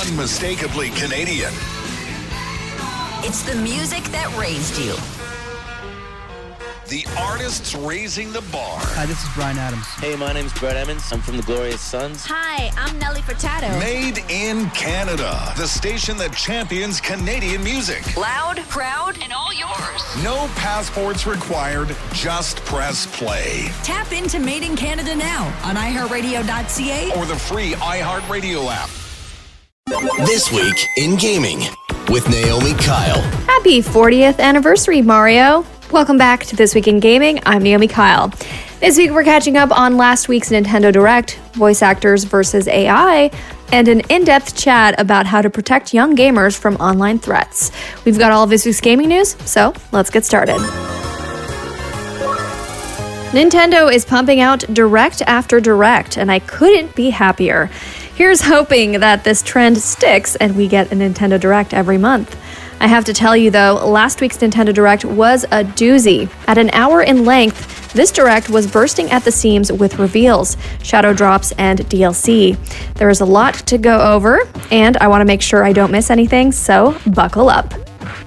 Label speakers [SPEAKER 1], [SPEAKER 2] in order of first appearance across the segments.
[SPEAKER 1] unmistakably Canadian.
[SPEAKER 2] It's the music that raised you.
[SPEAKER 1] The artists raising the bar.
[SPEAKER 3] Hi, this is Brian Adams.
[SPEAKER 4] Hey, my name's Brett Emmons. I'm from the Glorious Sons.
[SPEAKER 5] Hi, I'm Nelly Furtado.
[SPEAKER 1] Made in Canada. The station that champions Canadian music.
[SPEAKER 2] Loud, proud, and all yours.
[SPEAKER 1] No passports required. Just press play.
[SPEAKER 2] Tap into Made in Canada now on iHeartRadio.ca
[SPEAKER 1] or the free iHeartRadio app.
[SPEAKER 6] This week in gaming with Naomi Kyle.
[SPEAKER 7] Happy 40th anniversary, Mario. Welcome back to This Week in Gaming. I'm Naomi Kyle. This week we're catching up on last week's Nintendo Direct, voice actors versus AI, and an in-depth chat about how to protect young gamers from online threats. We've got all of this week's gaming news, so let's get started. Nintendo is pumping out Direct after Direct, and I couldn't be happier. Here's hoping that this trend sticks and we get a Nintendo Direct every month. I have to tell you though, last week's Nintendo Direct was a doozy. At an hour in length, this Direct was bursting at the seams with reveals, shadow drops, and DLC. There is a lot to go over, and I want to make sure I don't miss anything, so buckle up.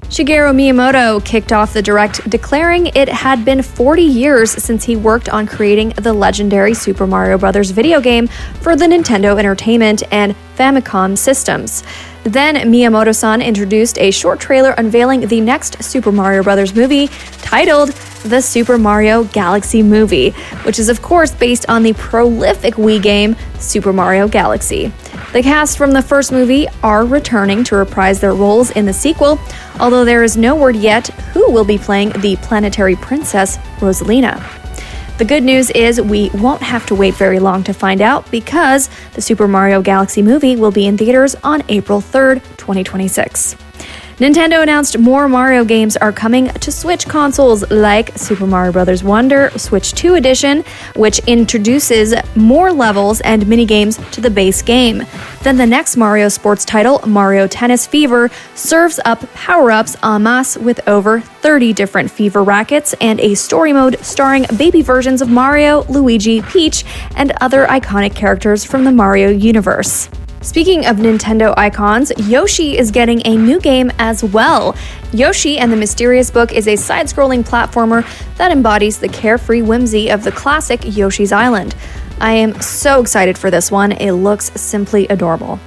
[SPEAKER 7] Shigeru Miyamoto kicked off the Direct declaring it had been 40 years since he worked on creating the legendary Super Mario Bros. Video game for the Nintendo Entertainment and Famicom systems. Then Miyamoto-san introduced a short trailer unveiling the next Super Mario Bros. Movie titled The Super Mario Galaxy Movie, which is of course based on the prolific Wii game Super Mario Galaxy. The cast from the first movie are returning to reprise their roles in the sequel, although there is no word yet who will be playing the planetary princess Rosalina. The good news is we won't have to wait very long to find out because the Super Mario Galaxy movie will be in theaters on April 3rd, 2026. Nintendo announced more Mario games are coming to Switch consoles like Super Mario Bros. Wonder Switch 2 Edition, which introduces more levels and minigames to the base game. Then the next Mario sports title, Mario Tennis Fever, serves up power-ups en masse with over 30 different fever rackets and a story mode starring baby versions of Mario, Luigi, Peach, and other iconic characters from the Mario universe. Speaking of Nintendo icons, Yoshi is getting a new game as well. Yoshi and the Mysterious Book is a side-scrolling platformer that embodies the carefree whimsy of the classic Yoshi's Island. I am so excited for this one. It looks simply adorable.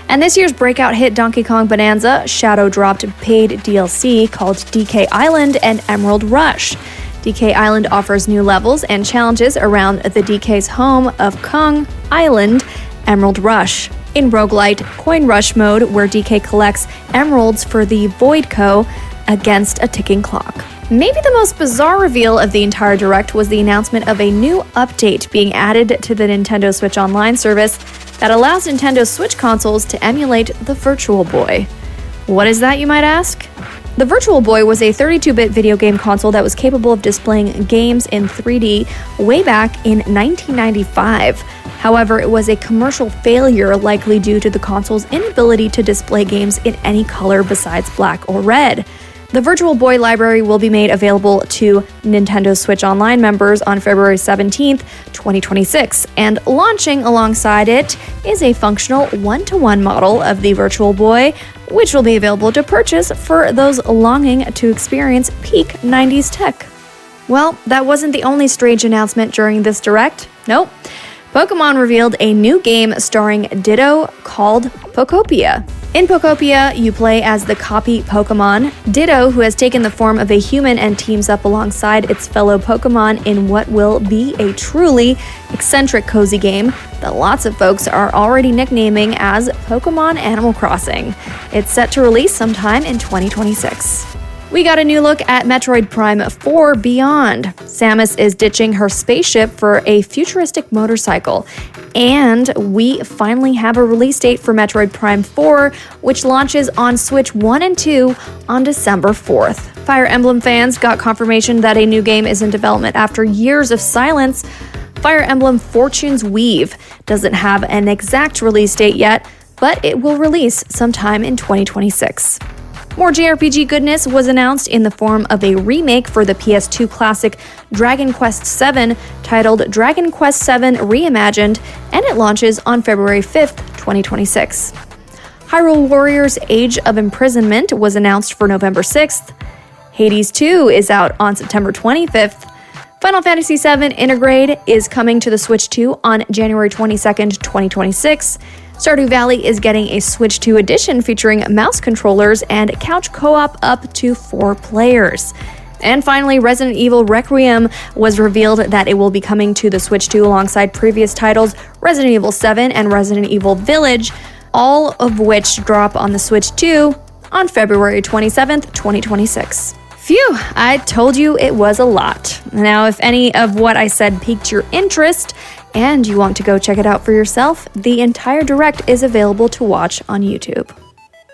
[SPEAKER 7] And this year's breakout hit Donkey Kong Bonanza shadow-dropped paid DLC called DK Island and Emerald Rush. DK Island offers new levels and challenges around the DK's home of Kong Island, Emerald Rush. In roguelite Coin Rush mode, where DK collects emeralds for the Void Co. against a ticking clock. Maybe the most bizarre reveal of the entire Direct was the announcement of a new update being added to the Nintendo Switch Online service that allows Nintendo Switch consoles to emulate the Virtual Boy. What is that, you might ask? The Virtual Boy was a 32-bit video game console that was capable of displaying games in 3D way back in 1995. However, it was a commercial failure, likely due to the console's inability to display games in any color besides black or red. The Virtual Boy library will be made available to Nintendo Switch Online members on February 17th, 2026, and launching alongside it is a functional one-to-one model of the Virtual Boy, which will be available to purchase for those longing to experience peak 90s tech. Well, that wasn't the only strange announcement during this Direct. Nope. Pokémon revealed a new game starring Ditto called Pokopia. In Pokopia, you play as the copy Pokémon, Ditto, who has taken the form of a human and teams up alongside its fellow Pokémon in what will be a truly eccentric cozy game that lots of folks are already nicknaming as Pokémon Animal Crossing. It's set to release sometime in 2026. We got a new look at Metroid Prime 4 Beyond. Samus is ditching her spaceship for a futuristic motorcycle. And we finally have a release date for Metroid Prime 4, which launches on Switch 1 and 2 on December 4th. Fire Emblem fans got confirmation that a new game is in development after years of silence. Fire Emblem Fortune's Weave doesn't have an exact release date yet, but it will release sometime in 2026. More JRPG goodness was announced in the form of a remake for the PS2 classic Dragon Quest VII titled Dragon Quest VII Reimagined, and it launches on February 5th, 2026. Hyrule Warriors Age of Imprisonment was announced for November 6th. Hades 2 is out on September 25th. Final Fantasy VII Intergrade is coming to the Switch 2 on January 22nd, 2026. Stardew Valley is getting a Switch 2 edition featuring mouse controllers and couch co-op up to 4 players. And finally, Resident Evil Requiem was revealed that it will be coming to the Switch 2 alongside previous titles Resident Evil 7 and Resident Evil Village, all of which drop on the Switch 2 on February 27th, 2026. Phew, I told you it was a lot. Now, if any of what I said piqued your interest and you want to go check it out for yourself, the entire direct is available to watch on YouTube.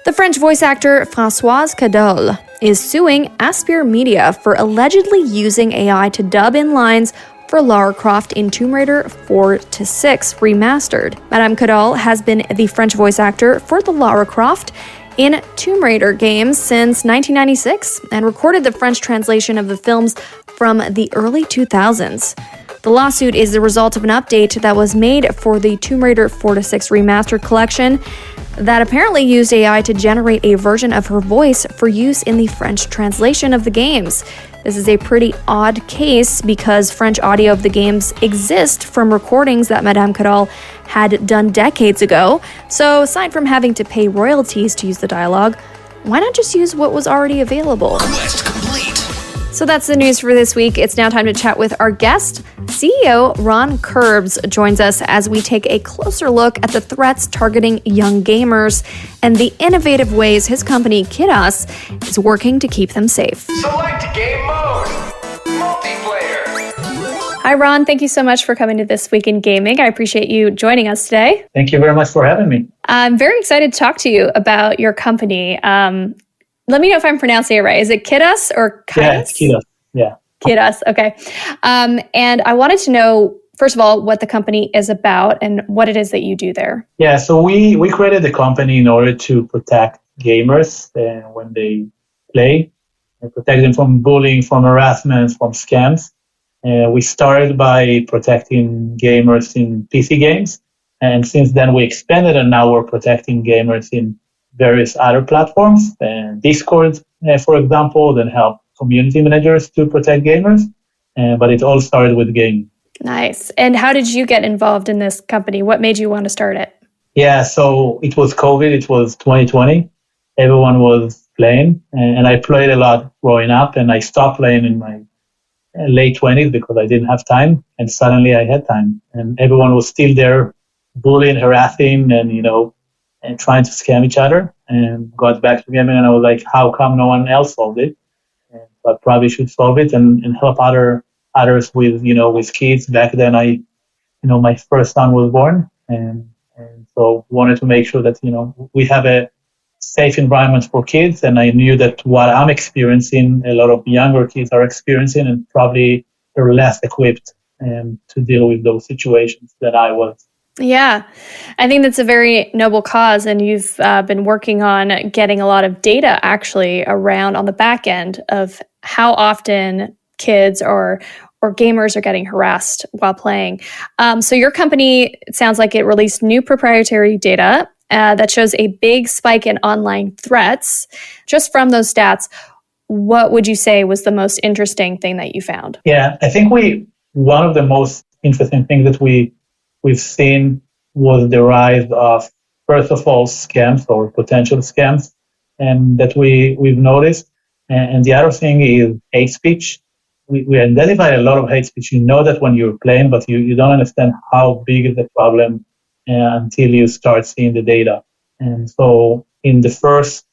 [SPEAKER 7] The French voice actor Françoise Cadol is suing Aspyr Media for allegedly using AI to dub in lines for Lara Croft in Tomb Raider 4-6 Remastered. Madame Cadol has been the French voice actor for the Lara Croft in Tomb Raider games since 1996 and recorded the French translation of the films from the early 2000s. The lawsuit is the result of an update that was made for the Tomb Raider 4-6 Remastered collection that apparently used AI to generate a version of her voice for use in the French translation of the games. This is a pretty odd case because French audio of the games exist from recordings that Madame Cadol had done decades ago. So aside from having to pay royalties to use the dialogue, why not just use what was already available?
[SPEAKER 1] Quest complete.
[SPEAKER 7] So that's the news for this week. It's now time to chat with our guest. CEO Ron Kerbs joins us as we take a closer look at the threats targeting young gamers and the innovative ways his company, Kidas, is working to keep them safe.
[SPEAKER 3] Select game mode. Multiplayer.
[SPEAKER 7] Hi, Ron. Thank you so much for coming to This Week in Gaming. I appreciate you joining us today.
[SPEAKER 8] Thank you very much for having me.
[SPEAKER 7] I'm very excited to talk to you about your company. Let me know if I'm pronouncing it right. Is it Kidas or Kidas?
[SPEAKER 8] Yeah, it's Kidas. Yeah.
[SPEAKER 7] Kidas, okay. And I wanted to know, first of all, what the company is about and what it is that you do there.
[SPEAKER 8] Yeah, so we created the company in order to protect gamers when they play, and protect them from bullying, from harassment, from scams. We started by protecting gamers in PC games, and since then we expanded, and now we're protecting gamers in various other platforms, and Discord, for example, then help community managers to protect gamers. But it all started with gaming.
[SPEAKER 7] Nice. And how did you get involved in this company? What made you want to start it?
[SPEAKER 8] Yeah, so it was COVID. It was 2020. Everyone was playing, and I played a lot growing up, and I stopped playing in my late 20s because I didn't have time, and suddenly I had time, and everyone was still there bullying, harassing, and trying to scam each other, and got back to gaming, and I was like, how come no one else solved it? And I probably should solve it and help others with kids. Back then my first son was born, and so wanted to make sure that, we have a safe environment for kids. And I knew that what I'm experiencing, a lot of younger kids are experiencing, and probably they're less equipped to deal with those situations than I was.
[SPEAKER 7] Yeah, I think that's a very noble cause, and you've been working on getting a lot of data actually around on the back end of how often kids or gamers are getting harassed while playing. So your company, it sounds like it released new proprietary data that shows a big spike in online threats. Just from those stats, what would you say was the most interesting thing that you found?
[SPEAKER 8] Yeah, I think one of the most interesting things that we've seen was the rise of, first of all, scams or potential scams, and that we've noticed. And the other thing is hate speech. We identify a lot of hate speech. You know that when you're playing, but you don't understand how big is the problem until you start seeing the data. And so in the first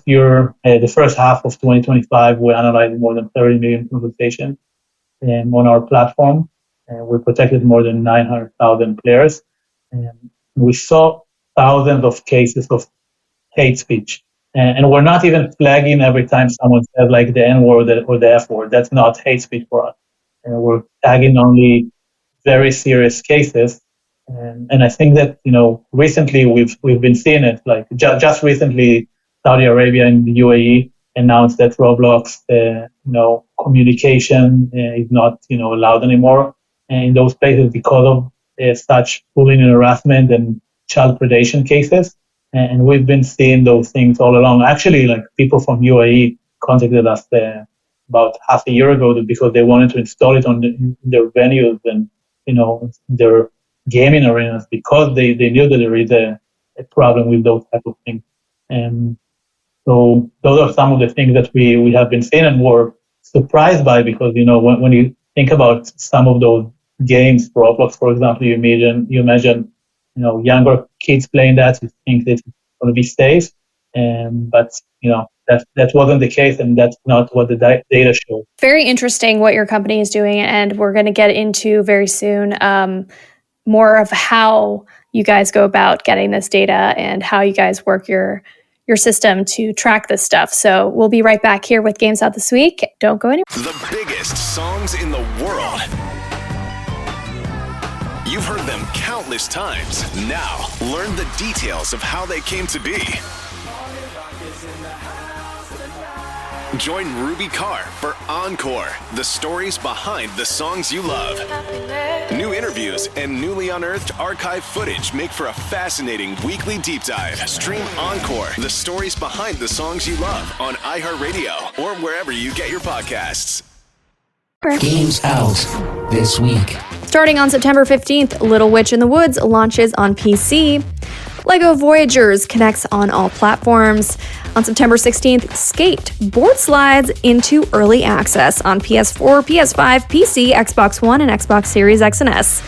[SPEAKER 8] year, the first half of 2025, we analyzed more than 30 million conversations on our platform. We protected more than 900,000 players. And we saw thousands of cases of hate speech. And we're not even flagging every time someone says like the N-word or the F-word. That's not hate speech for us. We're tagging only very serious cases. And I think that, recently we've been seeing it. Like just recently, Saudi Arabia and the UAE announced that Roblox, communication is not, allowed anymore in those places because of such bullying and harassment and child predation cases. And we've been seeing those things all along. Actually, like people from UAE contacted us about half a year ago because they wanted to install it on their venues and, their gaming arenas because they knew that there is a problem with those type of things. And so those are some of the things that we have been seeing and were surprised by because, when you think about some of those games, Roblox, for example, you imagine, younger kids playing that, you think that it's going to be safe. But, that wasn't the case, and that's not what the data shows.
[SPEAKER 7] Very interesting what your company is doing, and we're going to get into very soon more of how you guys go about getting this data and how you guys work your system to track this stuff. So we'll be right back here with Games Out This Week. Don't go anywhere.
[SPEAKER 1] The biggest songs in the world. You've heard them countless times. Now, learn the details of how they came to be. Join Ruby Carr for Encore, the stories behind the songs you love. New interviews and newly unearthed archive footage make for a fascinating weekly deep dive. Stream Encore, the stories behind the songs you love on iHeartRadio or wherever you get your podcasts.
[SPEAKER 6] Games Out This Week.
[SPEAKER 7] Starting on September 15th, Little Witch in the Woods launches on PC. LEGO Voyagers connects on all platforms. On September 16th, Skate board slides into early access on PS4, PS5, PC, Xbox One, and Xbox Series X and S.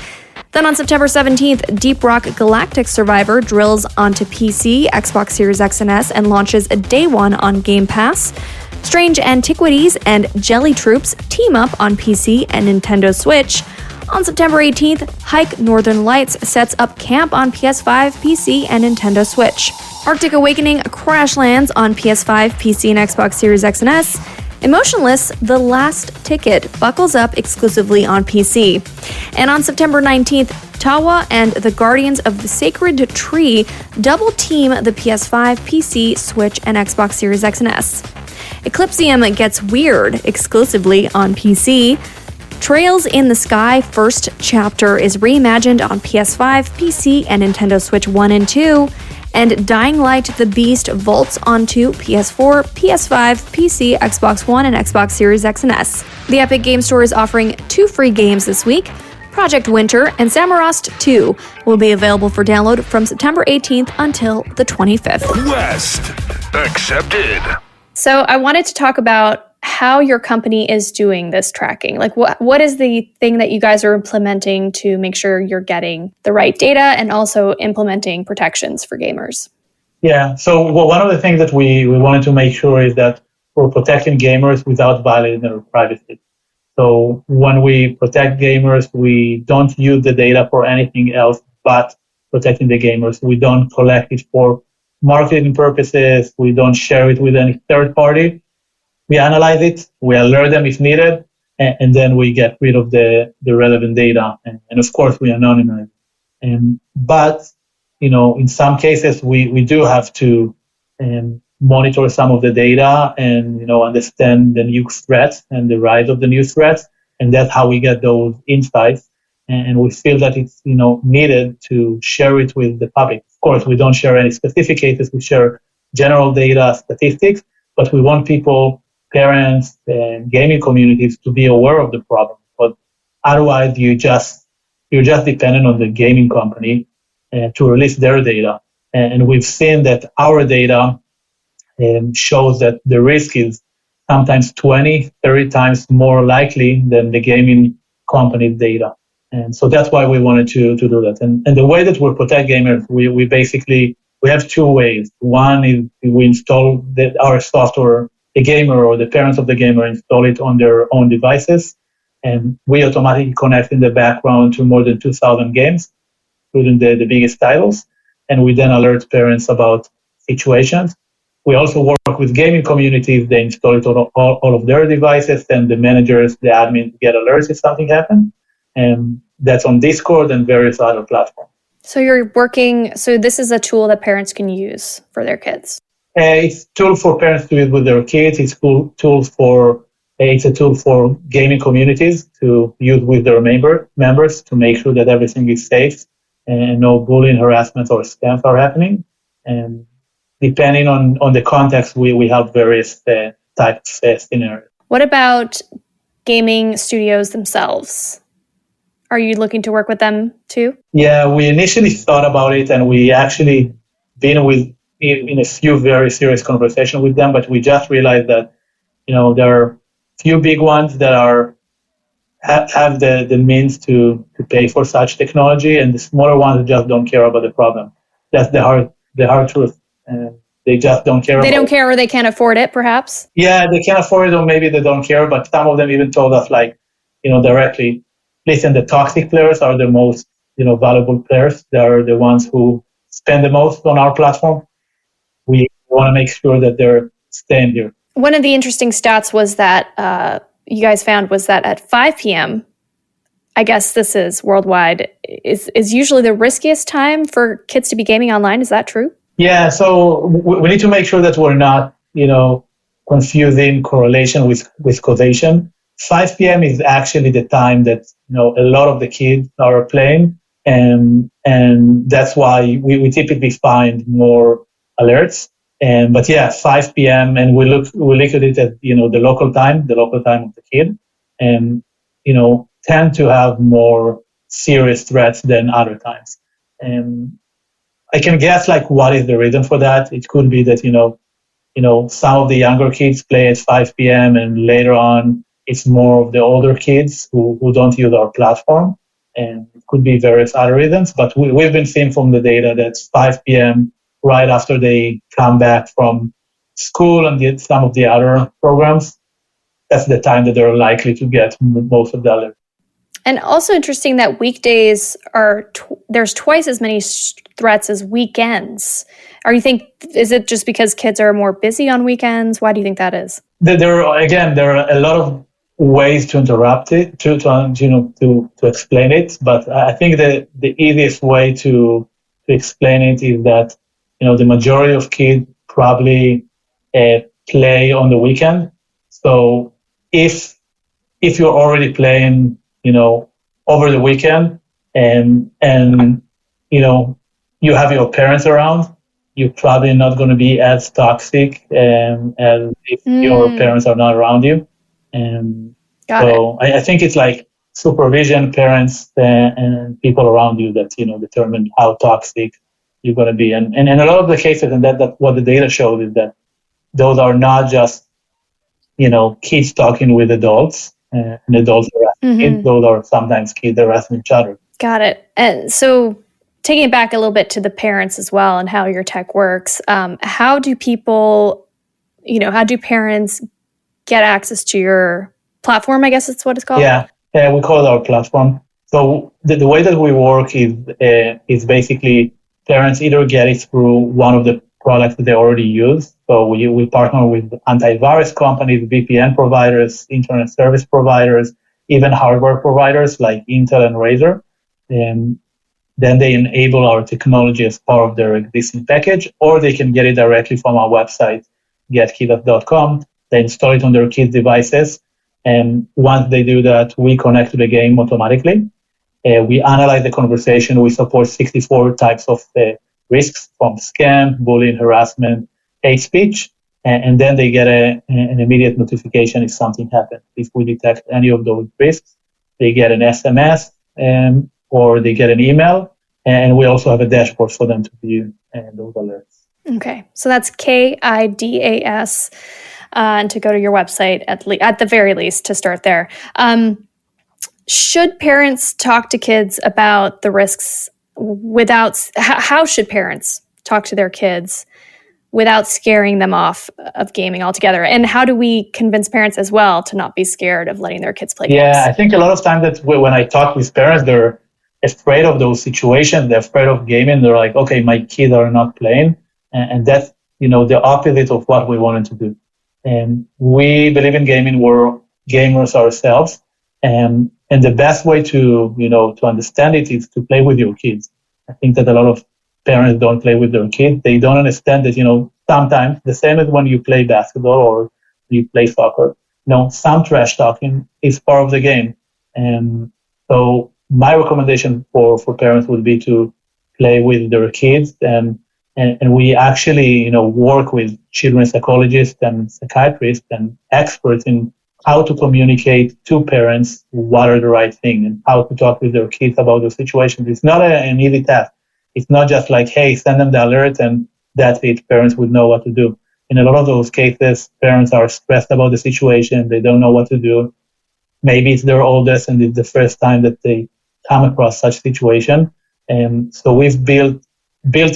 [SPEAKER 7] Then on September 17th, Deep Rock Galactic Survivor drills onto PC, Xbox Series X and S, and launches day one on Game Pass. Strange Antiquities and Jelly Troops team up on PC and Nintendo Switch. On September 18th, Hike Northern Lights sets up camp on PS5, PC, and Nintendo Switch. Arctic Awakening crash lands on PS5, PC, and Xbox Series X and S. Emotionless, The Last Ticket buckles up exclusively on PC. And on September 19th, Tawa and the Guardians of the Sacred Tree double team the PS5, PC, Switch, and Xbox Series X and S. Eclipsium gets weird exclusively on PC. Trails in the Sky First Chapter is reimagined on PS5, PC, and Nintendo Switch 1 and 2. And Dying Light the Beast vaults onto PS4, PS5, PC, Xbox One, and Xbox Series X and S. The Epic Game Store is offering 2 free games this week. Project Winter and Samorost 2 will be available for download from September 18th until the 25th.
[SPEAKER 1] Quest accepted.
[SPEAKER 7] So I wanted to talk about how your company is doing this tracking. Like what is the thing that you guys are implementing to make sure you're getting the right data and also implementing protections for gamers?
[SPEAKER 8] Yeah, so one of the things that we wanted to make sure is that we're protecting gamers without violating their privacy. So when we protect gamers, we don't use the data for anything else but protecting the gamers. We don't collect it for marketing purposes. We don't share it with any third party. We analyze it, we alert them if needed, and then we get rid of the relevant data. And of course, we anonymize. But, in some cases, we do have to monitor some of the data and, understand the new threats and the rise of the new threats. And that's how we get those insights. And we feel that it's, needed to share it with the public. Of course, we don't share any specific cases. We share general data, statistics, but we want people, parents, and gaming communities to be aware of the problem. But otherwise, you're just dependent on the gaming company to release their data. And we've seen that our data shows that the risk is sometimes 20, 30 times more likely than the gaming company's data. And so that's why we wanted to do that. And the way that we protect gamers, we have 2 ways. One is we install our software, the gamer or the parents of the gamer install it on their own devices, and we automatically connect in the background to more than 2,000 games, including the biggest titles, and we then alert parents about situations. We also work with gaming communities. They install it on all of their devices, and the managers, the admins get alerts if something happens, and that's on Discord and various other platforms.
[SPEAKER 7] So this is a tool that parents can use for their kids.
[SPEAKER 8] It's a tool for parents to use with their kids. It's a tool for gaming communities to use with their members to make sure that everything is safe and no bullying, harassment, or scams are happening. And depending on the context, we have various types of scenarios.
[SPEAKER 7] What about gaming studios themselves? Are you looking to work with them too?
[SPEAKER 8] Yeah, we initially thought about it, and we actually been in a few very serious conversations with them, but we just realized that, there are few big ones that have the means to pay for such technology, and the smaller ones just don't care about the problem. That's the hard truth. And they just don't care.
[SPEAKER 7] They don't care, or they can't afford it, perhaps?
[SPEAKER 8] Yeah, they can't afford it, or maybe they don't care, but some of them even told us, directly, listen, the toxic players are the most, valuable players. They are the ones who spend the most on our platform. We want to make sure that they're staying here.
[SPEAKER 7] One of the interesting stats was that you guys found was that at 5 p.m., I guess this is worldwide, is usually the riskiest time for kids to be gaming online. Is that true?
[SPEAKER 8] Yeah, so we need to make sure that we're not, confusing correlation with causation. 5 p.m. is actually the time that, a lot of the kids are playing, and that's why we typically find more alerts. But yeah, 5 p.m. and we look at it at, the local time of the kid, and, tend to have more serious threats than other times. And I can guess what is the reason for that. It could be that, some of the younger kids play at 5 p.m. and later on it's more of the older kids who don't use our platform. And it could be various other reasons, but we've been seeing from the data that 5 p.m. right after they come back from school and some of the other programs, that's the time that they're likely to get most of the alerts.
[SPEAKER 7] And also interesting that weekdays there's twice as many threats as weekends. Is it just because kids are more busy on weekends? Why do you think that is?
[SPEAKER 8] There are a lot of ways to interrupt it, to explain it. But I think the easiest way to explain it is that, the majority of kids probably play on the weekend. So if you're already playing, over the weekend and you have your parents around, you're probably not going to be as toxic as if your parents are not around you. And I think it's supervision, parents, and people around you that, determine how toxic you're going to be. And in a lot of the cases, and that's what the data shows, is that those are not just, kids talking with adults and adults harassing kids. Those are sometimes kids harassing each other.
[SPEAKER 7] Got it. And so taking it back a little bit to the parents as well and how your tech works, how do parents get access to your platform? I guess that's what it's called.
[SPEAKER 8] Yeah, we call it our platform. So the way that we work is basically parents either get it through one of the products that they already use. So we partner with antivirus companies, VPN providers, internet service providers, even hardware providers like Intel and Razer. And then they enable our technology as part of their existing package, or they can get it directly from our website, getkidas.com. They install it on their kids' devices. And once they do that, we connect to the game automatically. We analyze the conversation. We support 64 types of risks, from scam, bullying, harassment, hate speech. And then they get an immediate notification if something happens. If we detect any of those risks, they get an SMS or they get an email. And we also have a dashboard for them to view those alerts.
[SPEAKER 7] Okay, so that's KIDAS, and to go to your website at the very least to start there. Should parents talk to kids about the risks how should parents talk to their kids without scaring them off of gaming altogether? And how do we convince parents as well to not be scared of letting their kids play games?
[SPEAKER 8] Yeah, I think a lot of times that when I talk with parents, they're afraid of those situations. They're afraid of gaming. They're like, okay, my kids are not playing. And that's, the opposite of what we wanted to do. And we believe in gaming. We're gamers ourselves. And the best way to understand it is to play with your kids. I think that a lot of parents don't play with their kids. They don't understand that, sometimes the same as when you play basketball or you play soccer, some trash talking is part of the game. And so my recommendation for parents would be to play with their kids and And we actually, work with children's psychologists and psychiatrists and experts in how to communicate to parents what are the right thing and how to talk with their kids about the situation. It's not an easy task. It's not just like, hey, send them the alert and that's it. Parents would know what to do. In a lot of those cases, parents are stressed about the situation. They don't know what to do. Maybe it's their oldest and it's the first time that they come across such situation. And so we've built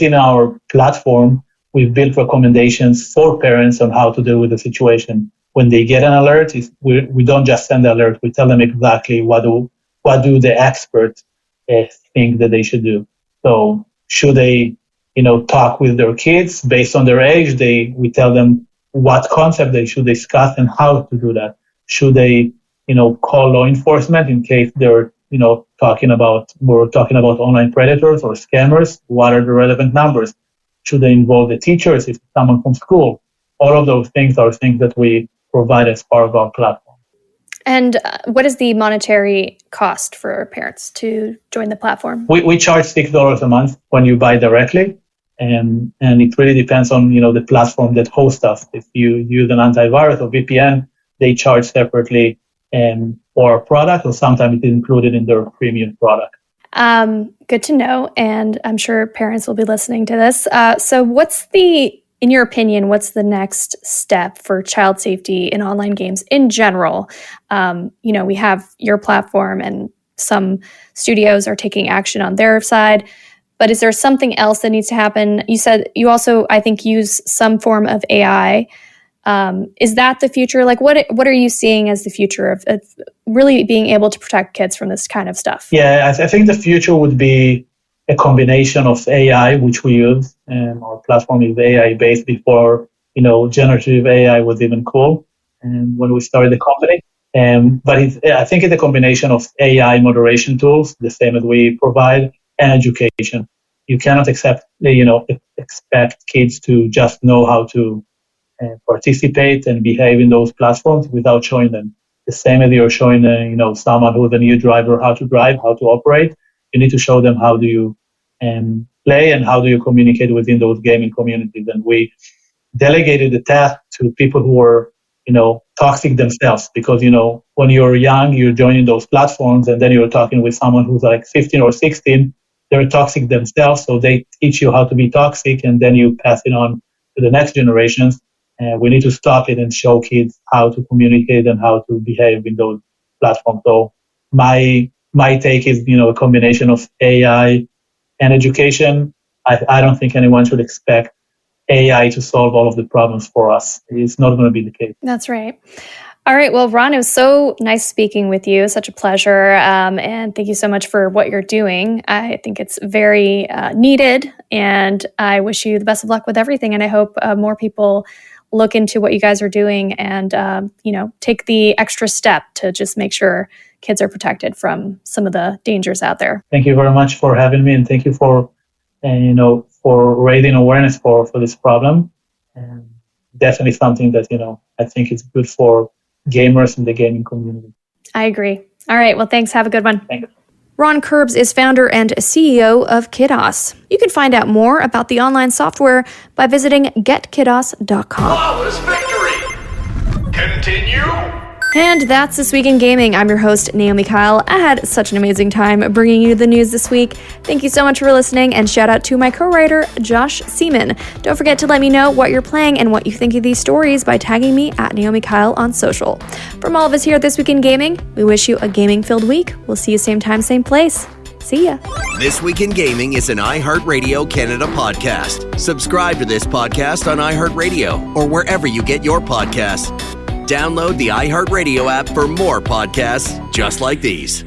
[SPEAKER 8] in our platform, we've built recommendations for parents on how to deal with the situation. When they get an alert, we don't just send the alert. We tell them exactly what do the experts think that they should do. So should they, talk with their kids based on their age? We tell them what concept they should discuss and how to do that. Should they, call law enforcement in case they're, we're talking about online predators or scammers? What are the relevant numbers? Should they involve the teachers if it's someone from school? All of those things are things that we provide as part of our platform.
[SPEAKER 7] And what is the monetary cost for parents to join the platform? We
[SPEAKER 8] charge $6 a month when you buy directly. And it really depends on, the platform that hosts us. If you use an antivirus or VPN, they charge separately for a product, or sometimes it's included in their premium product.
[SPEAKER 7] Good to know. And I'm sure parents will be listening to this. So in your opinion, what's the next step for child safety in online games in general? We have your platform and some studios are taking action on their side, but is there something else that needs to happen? You said you also, I think, use some form of AI. Is that the future? Like, what are you seeing as the future of really being able to protect kids from this kind of stuff?
[SPEAKER 8] Yeah, I think the future would be a combination of AI, which we use, and our platform is AI-based before, generative AI was even cool, and when we started the company. But I think it's a combination of AI moderation tools, the same as we provide, and education. You cannot expect kids to just know how to participate and behave in those platforms without showing them. The same as you're showing, someone who's a new driver how to drive, how to operate. You need to show them how do you play and how do you communicate within those gaming communities. And we delegated the task to people who are, toxic themselves, because, when you're young, you're joining those platforms and then you're talking with someone who's like 15 or 16, they're toxic themselves. So they teach you how to be toxic and then you pass it on to the next generations. We need to stop it and show kids how to communicate and how to behave in those platforms. So my take is, a combination of AI and education. I don't think anyone should expect AI to solve all of the problems for us. It's not going to be the case.
[SPEAKER 7] That's right. All right. Well, Ron, it was so nice speaking with you. Such a pleasure. And thank you so much for what you're doing. I think it's very needed, and I wish you the best of luck with everything. And I hope more people look into what you guys are doing and, take the extra step to just make sure kids are protected from some of the dangers out there.
[SPEAKER 8] Thank you very much for having me, and thank you for raising awareness for this problem. And definitely something that, I think is good for gamers in the gaming community.
[SPEAKER 7] I agree. All right. Well, thanks. Have a good one.
[SPEAKER 8] Thank you.
[SPEAKER 7] Ron Kerbs is founder and CEO of Kidas. You can find out more about the online software by visiting getkidas.com.
[SPEAKER 3] Flawless victory! Continue!
[SPEAKER 7] And that's This Week in Gaming. I'm your host, Naomi Kyle. I had such an amazing time bringing you the news this week. Thank you so much for listening, and shout out to my co-writer, Josh Seaman. Don't forget to let me know what you're playing and what you think of these stories by tagging me at Naomi Kyle on social. From all of us here at This Week in Gaming, we wish you a gaming-filled week. We'll see you same time, same place. See ya.
[SPEAKER 6] This Week in Gaming is an iHeartRadio Canada podcast. Subscribe to this podcast on iHeartRadio or wherever you get your podcasts. Download the iHeartRadio app for more podcasts just like these.